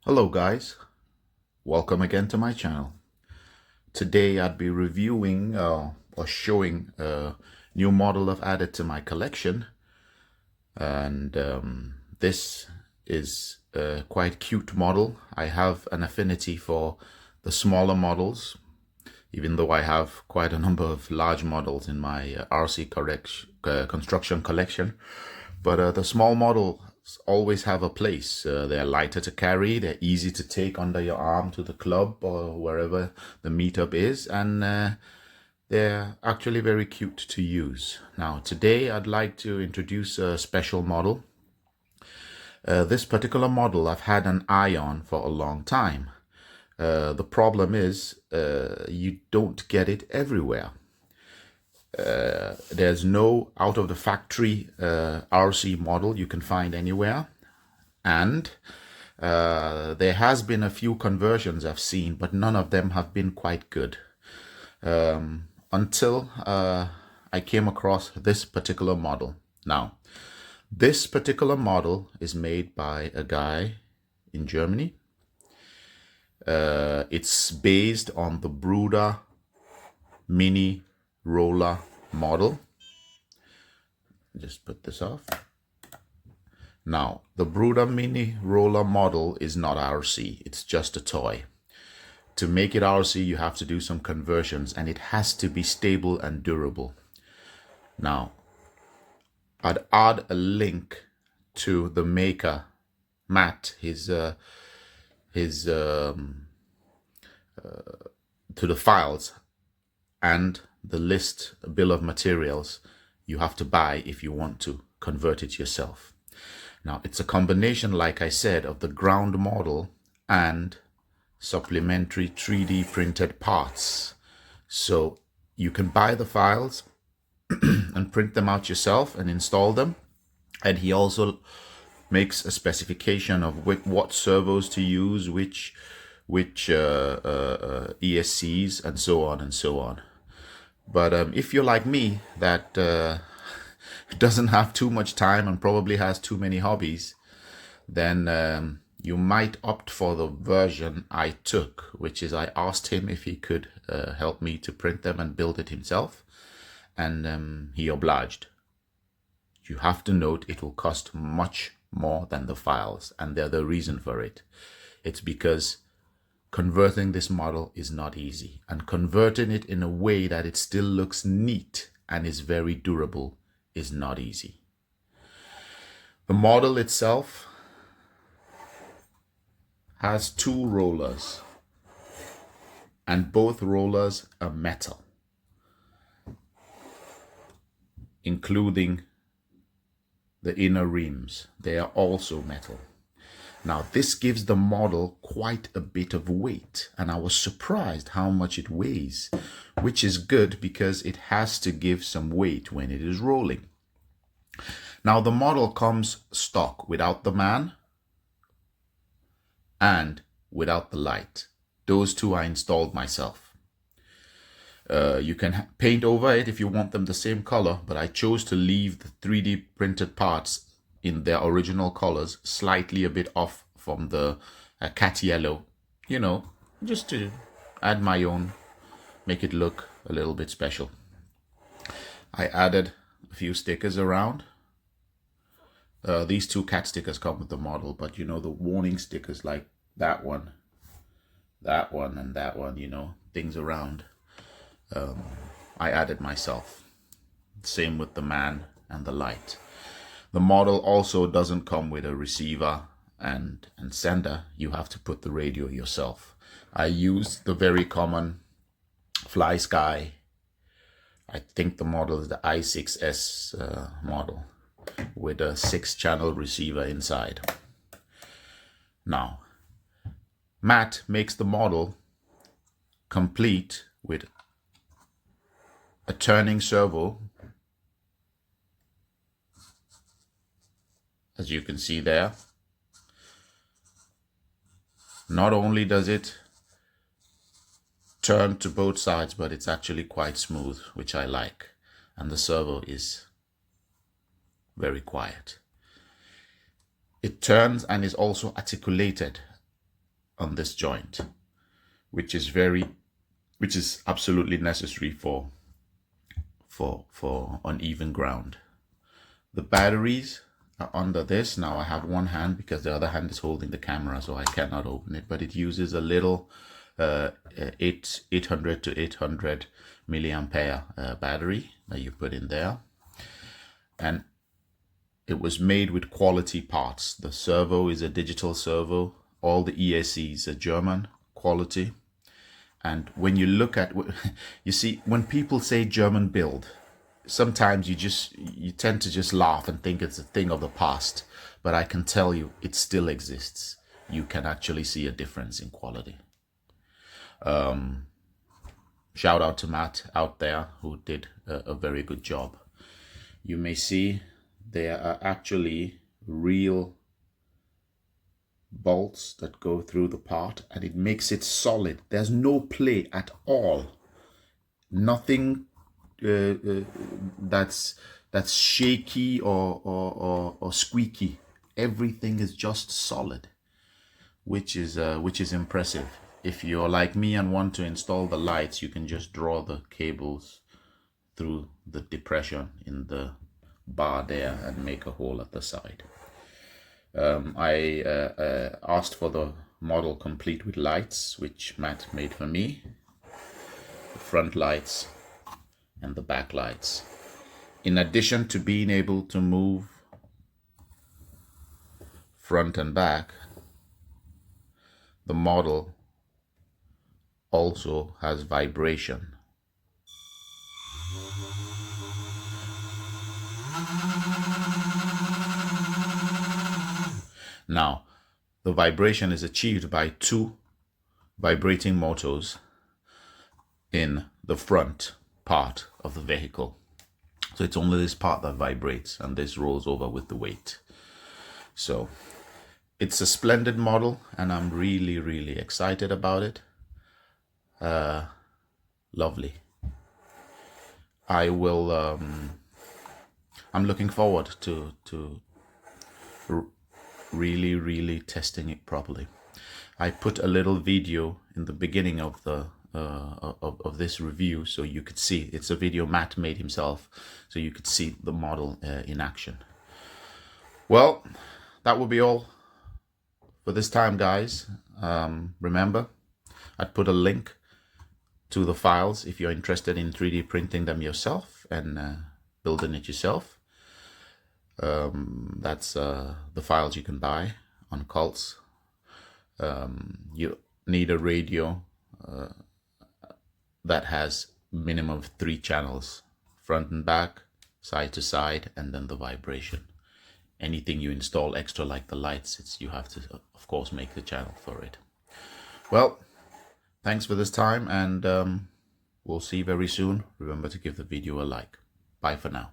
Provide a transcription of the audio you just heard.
Hello guys, welcome again to my channel. Today I'd be reviewing or showing a new model I've added to my collection, and this is a quite cute model. I have an affinity for the smaller models, even though I have quite a number of large models in my RC construction collection. But the small models always have a place. They're lighter to carry, they're easy to take under your arm to the club or wherever the meetup is, and they're actually very cute to use. Now, today I'd like to introduce a special model. This particular model I've had an eye on for a long time. The problem is you don't get it everywhere. There's no out of the factory RC model you can find anywhere, and there has been a few conversions I've seen, but none of them have been quite good until I came across this particular model. Now, this particular model is made by a guy in Germany. It's based on the Bruder Mini roller model. Just put this off. Now, the Bruder Mini roller model is not RC, it's just a toy. To make it RC, you have to do some conversions, and it has to be stable and durable. Now, I'd add a link to the maker, Matt, to the files and the list bill of materials you have to buy if you want to convert it yourself. Now, it's a combination, like I said, of the ground model and supplementary 3D printed parts. So you can buy the files and print them out yourself and install them. And he also makes a specification of what servos to use, which ESCs, and so on and so on. But if you're like me, that doesn't have too much time and probably has too many hobbies, then you might opt for the version I took, which is I asked him if he could help me to print them and build it himself, and he obliged. You have to note it will cost much more than the files, and they're the reason for it. It's because converting this model is not easy, and converting it in a way that it still looks neat and is very durable is not easy. The model itself has two rollers, and both rollers are metal, including the inner rims. They are also metal. Now, this gives the model quite a bit of weight, and I was surprised how much it weighs, which is good because it has to give some weight when it is rolling. Now, the model comes stock without the man and without the light. Those two I installed myself. You can paint over it if you want them the same color, but I chose to leave the 3D printed parts in their original colors, slightly a bit off from the cat yellow, just to add my own, make it look a little bit special. I added a few stickers around. These two cat stickers come with the model, but the warning stickers like that one, and that one, things around, I added myself. Same with the man and the light. The model also doesn't come with a receiver and sender. You have to put the radio yourself. I used the very common Fly Sky. I think the model is the i6S model with a 6-channel receiver inside. Now, Matt makes the model complete with a turning servo, as you can see there. Not only does it turn to both sides, but it's actually quite smooth, which I like. And the servo is very quiet. It turns and is also articulated. on this joint, which is absolutely necessary for uneven ground. The batteries are under this. Now I have one hand because the other hand is holding the camera, so I cannot open it, but it uses a little 800 to 800 milliampere battery that you put in there, and it was made with quality parts. The servo is a digital servo. All the ESCs are German quality. And when you look at, you see, when people say German build, sometimes you tend to just laugh and think it's a thing of the past. But I can tell you, it still exists. You can actually see a difference in quality. Shout out to Matt out there who did a very good job. You may see there are actually real bolts that go through the part, and it makes it solid. There's no play at all. Nothing that's shaky or squeaky. Everything is just solid, which is impressive. If you're like me and want to install the lights, you can just draw the cables through the depression in the bar there and make a hole at the side. I asked for the model complete with lights, which Matt made for me. The front lights and the back lights. In addition to being able to move front and back, the model also has vibration. Now, the vibration is achieved by two vibrating motors in the front part of the vehicle. So it's only this part that vibrates, and this rolls over with the weight. So it's a splendid model, and I'm really, really excited about it. Lovely. I will, I'm looking forward to really testing it properly. I put a little video in the beginning of the of this review, so you could see. It's a video Matt made himself, so you could see the model in action. Well, that will be all for this time, guys. Remember, I'd put a link to the files if you're interested in 3D printing them yourself and building it yourself. That's the files you can buy on Cults. You need a radio that has minimum of 3 channels, front and back, side to side, and then the vibration. Anything you install extra like the lights, you have to, of course, make the channel for it. Well, thanks for this time, and we'll see you very soon. Remember to give the video a like. Bye for now.